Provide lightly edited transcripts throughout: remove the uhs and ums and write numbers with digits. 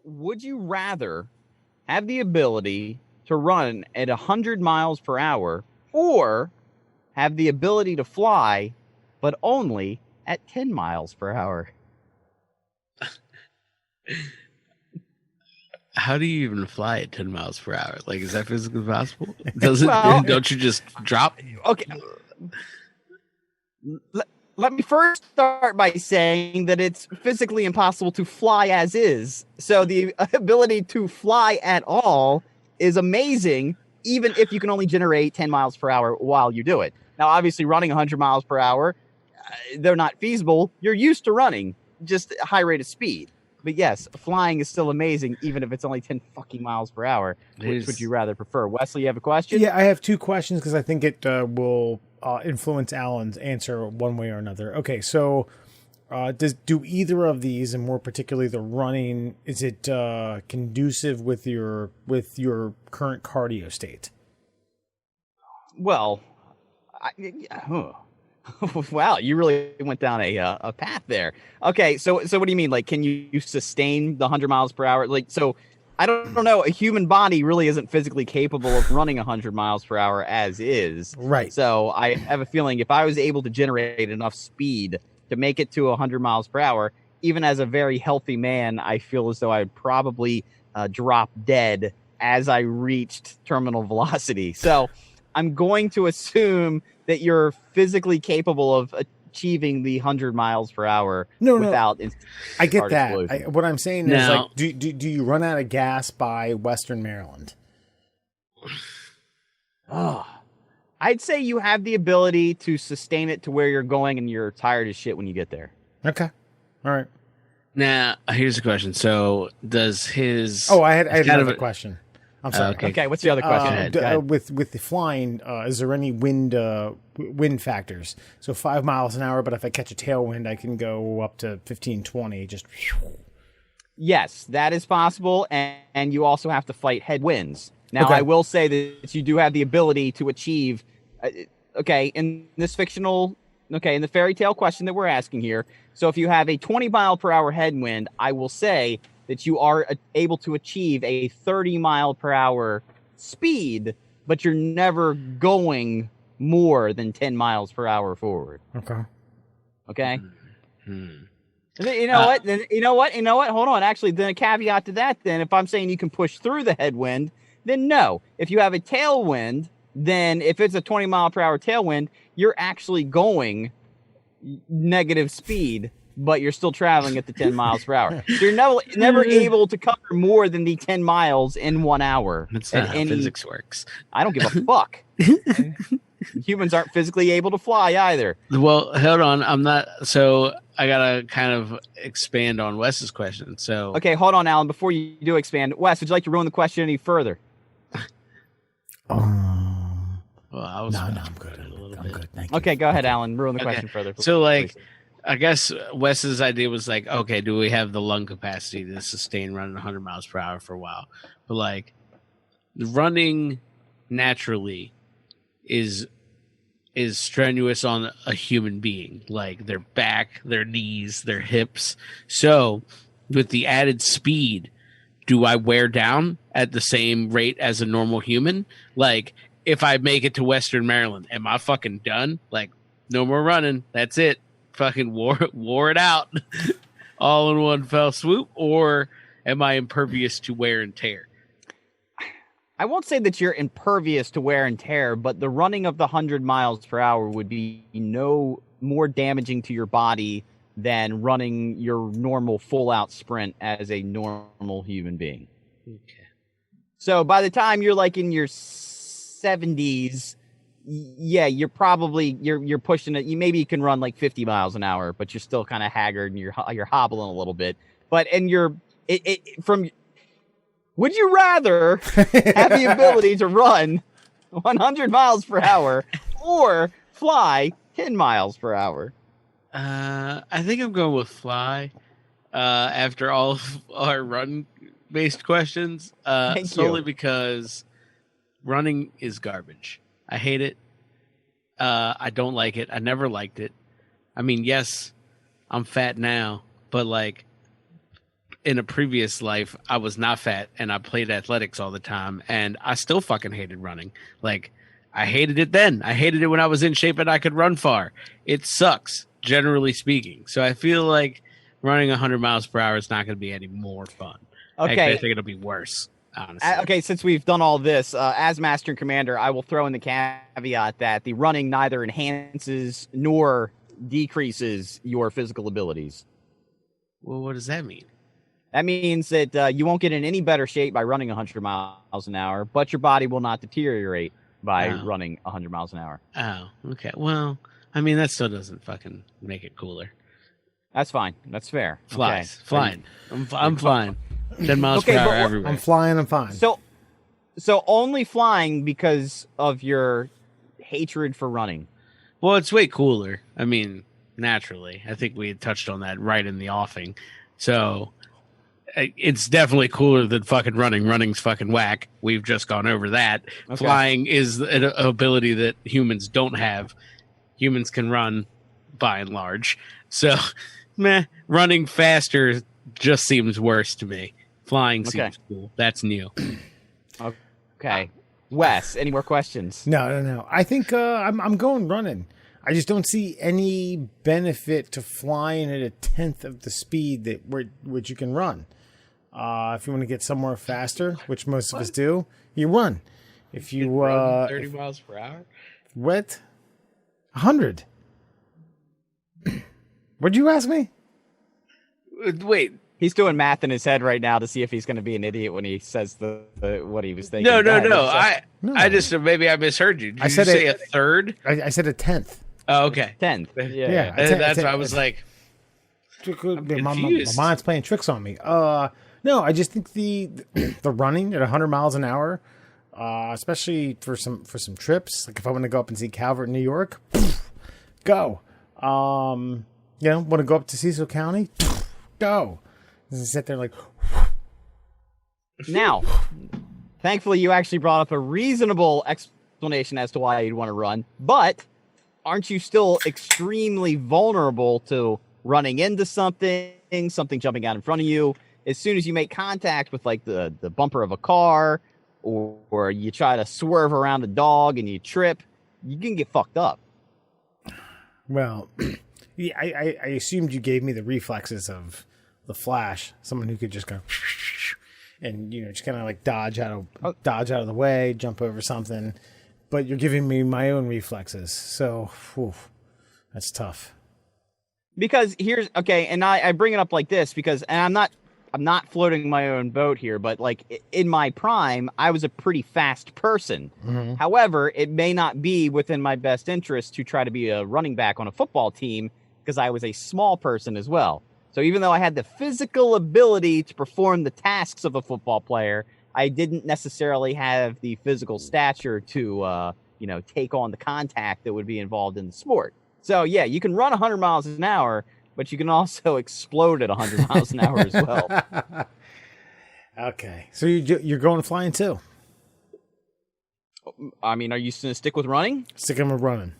Would you rather have the ability to run at 100 miles per hour or have the ability to fly, but only at 10 miles per hour? How do you even fly at 10 miles per hour? Like, is that physically possible? Does it? Well, Don't you just drop? Okay. Let me first start by saying that it's physically impossible to fly as is. So the ability to fly at all is amazing, even if you can only generate 10 miles per hour while you do it. Now, obviously, running 100 miles per hour, they're not feasible. You're used to running, just a high rate of speed. But yes, flying is still amazing, even if it's only 10 fucking miles per hour. Which would you rather prefer? Wesley, you have a question? Yeah, I have two questions because I think it will influence Alan's answer one way or another. Okay, so do either of these, and more particularly the running, is it conducive with your current cardio state? Well, wow, you really went down a path there. Okay, so what do you mean? Like, can you sustain the 100 miles per hour? Like, so I don't know. A human body really isn't physically capable of running 100 miles per hour as is. Right. So I have a feeling if I was able to generate enough speed to make it to 100 miles per hour, even as a very healthy man, I feel as though I'd probably drop dead as I reached terminal velocity. So I'm going to assume that you're physically capable of achieving the 100 miles per hour without. I get that. What I'm saying is, like, do you run out of gas by Western Maryland? Oh, I'd say you have the ability to sustain it to where you're going, and you're tired as shit when you get there. Okay, all right. Now, here's the question. So, does his? Oh, I had another question. I'm sorry. Okay, what's the other question? Go ahead. With the flying, is there any wind factors? So 5 miles an hour, but if I catch a tailwind, I can go up to 15, 20. Just. Yes, that is possible, and you also have to fight headwinds. Now, I will say that you do have the ability to achieve. In this fictional, in the fairy tale question that we're asking here. So if you have a 20 mile per hour headwind, I will say that you are able to achieve a 30 mile per hour speed, but you're never going more than 10 miles per hour forward. Okay. You know what? Hold on. Actually, then a caveat to that, then if I'm saying you can push through the headwind, then no. If you have a tailwind, then if it's a 20 mile per hour tailwind, you're actually going negative speed, but you're still traveling at the 10 miles per hour. So you're never able to cover more than the 10 miles in 1 hour. That's not how physics works. I don't give a fuck. Humans aren't physically able to fly either. Well, hold on. I'm not. So I got to kind of expand on Wes's question. So okay, hold on, Alan. Before you do expand, Wes, would you like to ruin the question any further? Well, I'm good. I'm good. Thank you. Okay, go ahead, Alan. Ruin the question further. So, like, I guess Wes's idea was like, okay, do we have the lung capacity to sustain running 100 miles per hour for a while? But like, running naturally is strenuous on a human being, like their back, their knees, their hips. So, with the added speed, do I wear down at the same rate as a normal human? Like, if I make it to Western Maryland, am I fucking done? Like, no more running. That's it. Fucking wore it out all in one fell swoop. Or am I impervious to wear and tear? I won't say that you're impervious to wear and tear, but the running of the 100 miles per hour would be no more damaging to your body than running your normal full-out sprint as a normal human being. Okay. So by the time you're like in your 70s, yeah, you're probably you're pushing it. You can run like 50 miles an hour, but you're still kind of haggard and you're hobbling a little bit. But would you rather have the ability to run 100 miles per hour or fly 10 miles per hour? I think I'm going with fly. After all of our run-based questions, solely because running is garbage. I hate it. I don't like it. I never liked it. I mean, yes, I'm fat now, but like, in a previous life, I was not fat and I played athletics all the time, and I still fucking hated running. Like, I hated it then. I hated it when I was in shape and I could run far. It sucks, generally speaking. So I feel like running 100 miles per hour is not going to be any more fun. Okay. Actually, I think it'll be worse, honestly. Okay, since we've done all this, as Master and Commander, I will throw in the caveat that the running neither enhances nor decreases your physical abilities. Well, what does that mean? That means that you won't get in any better shape by running 100 miles an hour, but your body will not deteriorate by running 100 miles an hour. Oh, okay. Well, I mean, that still doesn't fucking make it cooler. That's fine. That's fair. Flies. Okay. Flying. I'm flying. 10 miles per hour everywhere. I'm flying. I'm fine. So only flying because of your hatred for running. Well, it's way cooler. I mean, naturally. I think we had touched on that right in the offing. So it's definitely cooler than fucking running. Running's fucking whack. We've just gone over that. Okay. Flying is an ability that humans don't have. Humans can run by and large. So, running faster just seems worse to me. Flying seems cool. That's new. Okay. Wes, any more questions? No. I think I'm going running. I just don't see any benefit to flying at a tenth of the speed that which you can run. If you want to get somewhere faster, which most of us do, you run. If you run 30 miles per hour? What? 100. What'd you ask me? Wait. He's doing math in his head right now to see if he's going to be an idiot when he says the what he was thinking. No. I just maybe I misheard you. Did you say a third? I said a tenth. Oh, okay. 10th. Yeah. That's why I was like, my mind's playing tricks on me. No, I just think the running at 100 miles an hour, especially for some trips, like if I want to go up and see Calvert in New York, go. Want to go up to Cecil County, go. And sit there like. Now, thankfully, you actually brought up a reasonable explanation as to why you'd want to run, but aren't you still extremely vulnerable to running into something jumping out in front of you? As soon as you make contact with like the bumper of a car or you try to swerve around a dog and you trip, you can get fucked up. Well, yeah, I assumed you gave me the reflexes of the Flash, someone who could just go and just kind of like dodge out of the way, jump over something. But you're giving me my own reflexes, so that's tough. Because and I bring it up like this because, and I'm not floating my own boat here, but like in my prime, I was a pretty fast person. Mm-hmm. However, it may not be within my best interest to try to be a running back on a football team because I was a small person as well. So even though I had the physical ability to perform the tasks of a football player, I didn't necessarily have the physical stature to, take on the contact that would be involved in the sport. So, yeah, you can run 100 miles an hour, but you can also explode at 100 miles an hour as well. Okay. So you're going flying too? I mean, are you going to stick with running? Sticking with running.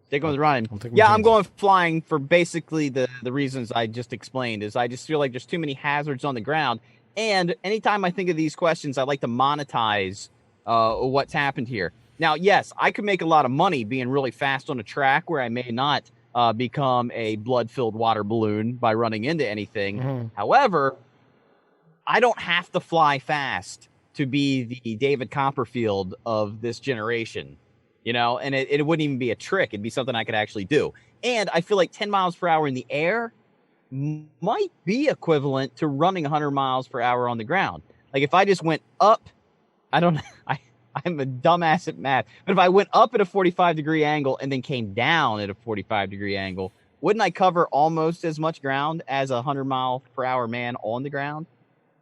Sticking with running. I'm going flying for basically the reasons I just explained. Is I just feel like there's too many hazards on the ground. And anytime I think of these questions, I like to monetize what's happened here. Now, yes, I could make a lot of money being really fast on a track where I may not become a blood-filled water balloon by running into anything. Mm-hmm. However, I don't have to fly fast to be the David Copperfield of this generation, and it wouldn't even be a trick. It'd be something I could actually do. And I feel like 10 miles per hour in the air might be equivalent to running 100 miles per hour on the ground. Like if I just went up, I'm a dumbass at math, but if I went up at a 45-degree angle and then came down at a 45-degree angle, wouldn't I cover almost as much ground as a 100-mile-per-hour man on the ground?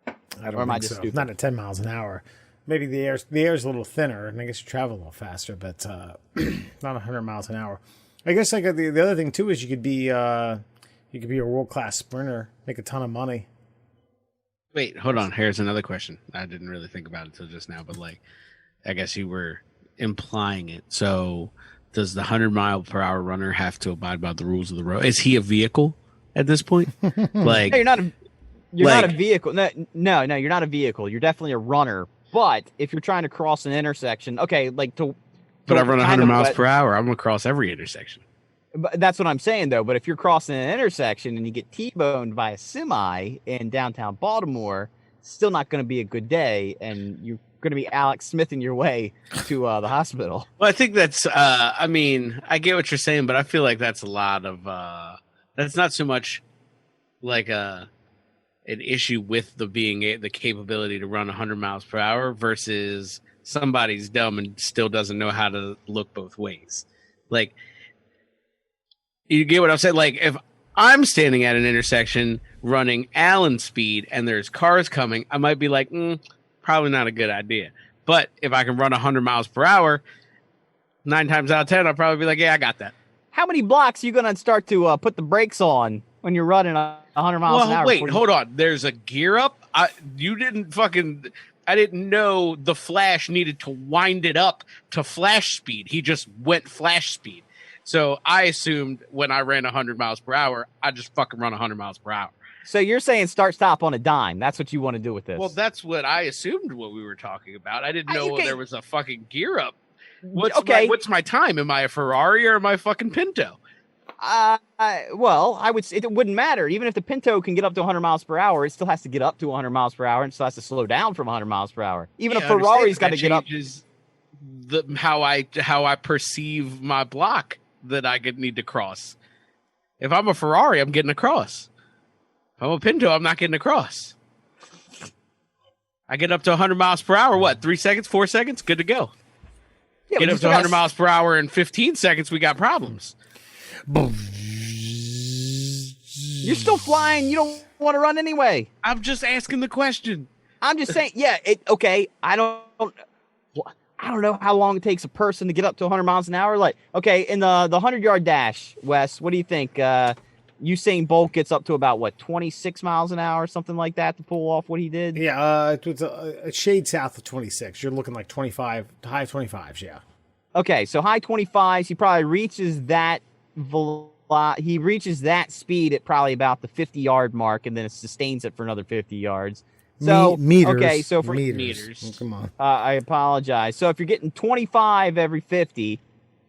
I don't think so. Stupid? Not at 10 miles an hour. Maybe the air's a little thinner, and I guess you travel a little faster, but not 100 miles an hour. I guess like the other thing too is you could be a world-class sprinter, make a ton of money. Wait, hold on. Here's another question. I didn't really think about it until just now, but I guess you were implying it. So does the 100-mile-per-hour runner have to abide by the rules of the road? Is he a vehicle at this point? Hey, you're not You're not a vehicle. No, you're not a vehicle. You're definitely a runner. But if you're trying to cross an intersection, okay, like to. But I run 100 miles per hour. I'm gonna cross every intersection. But that's what I'm saying, though. But if you're crossing an intersection and you get T-boned by a semi in downtown Baltimore, it's still not going to be a good day, and you're going to be Alex Smithing your way to the hospital. Well, I think that's. I mean, I get what you're saying, but I feel like that's a lot of. That's not so much like an issue with the capability to run 100 miles per hour versus somebody's dumb and still doesn't know how to look both ways. Like, you get what I'm saying? Like, if I'm standing at an intersection running Allen speed and there's cars coming, I might be like, probably not a good idea. But if I can run 100 miles per hour, 9 times out of 10, I'll probably be like, yeah, I got that. How many blocks are you going to start to put the brakes on when you're running 100 miles an hour? Wait, hold on. There's a gear up? I didn't know the Flash needed to wind it up to flash speed. He just went flash speed. So I assumed when I ran 100 miles per hour, I just fucking run 100 miles per hour. So you're saying start stop on a dime. That's what you want to do with this. Well, that's what I assued what we were talking about. I didn't know there was a fucking gear up. What's my time? Am I a Ferrari or am I a fucking Pinto? Well, I would say it wouldn't matter. Even if the Pinto can get up to 100 miles per hour, it still has to get up to 100 miles per hour and still has to slow down from 100 miles per hour. Even a Ferrari's got to get up. How I perceive my block that I need to cross. If I'm a Ferrari, I'm getting across. If I'm a Pinto, I'm not getting across. I get up to 100 miles per hour, what, 3 seconds, 4 seconds? Good to go. Yeah, get up to 100 miles per hour in 15 seconds, we got problems. You're still flying. You don't want to run anyway. I'm just asking the question. I'm just saying, yeah, okay, I don't know how long it takes a person to get up to 100 miles an hour. Like, okay, in the 100-yard dash, Wes, what do you think? Usain Bolt gets up to about, 26 miles an hour, something like that, to pull off what he did? Yeah, it was a shade south of 26. You're looking like 25, high 25s, yeah. Okay, so high 25s, he probably reaches that speed at probably about the 50-yard mark, and then it sustains it for another 50 yards. So meters. Okay, so for meters. Oh, come on. I apologize. So if you're getting 25 every 50,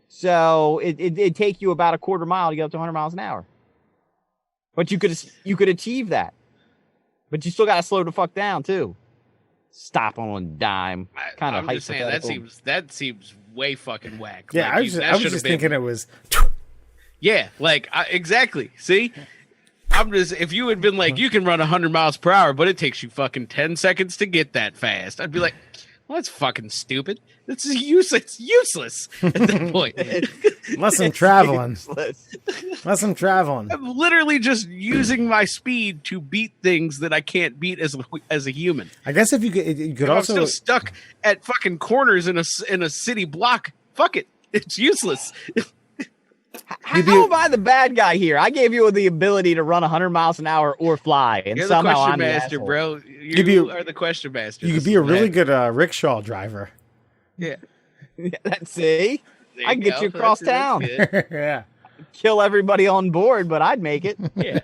so it'd take you about a quarter mile to get up to 100 miles an hour. But you could achieve that. But you still got to slow the fuck down too. Stop on a dime. Kind of hypothetical. That seems way fucking whack. Yeah, like, I was just thinking it was. Yeah, like exactly. See. If you had been like, you can run 100 miles per hour, but it takes you fucking 10 seconds to get that fast, I'd be like, well, that's fucking stupid. This is useless at that point. Unless I'm traveling. I'm literally just using my speed to beat things that I can't beat as a human. I guess if you could also. I'm still stuck at fucking corners in a city block. Fuck it. It's useless. How am I the bad guy here? I gave you the ability to run 100 miles an hour or fly, and You're somehow I'm the question master, bro. You are the question master. You could be a really good rickshaw driver. Yeah. See? I can get you across town. Yeah. Kill everybody on board, but I'd make it. Yeah.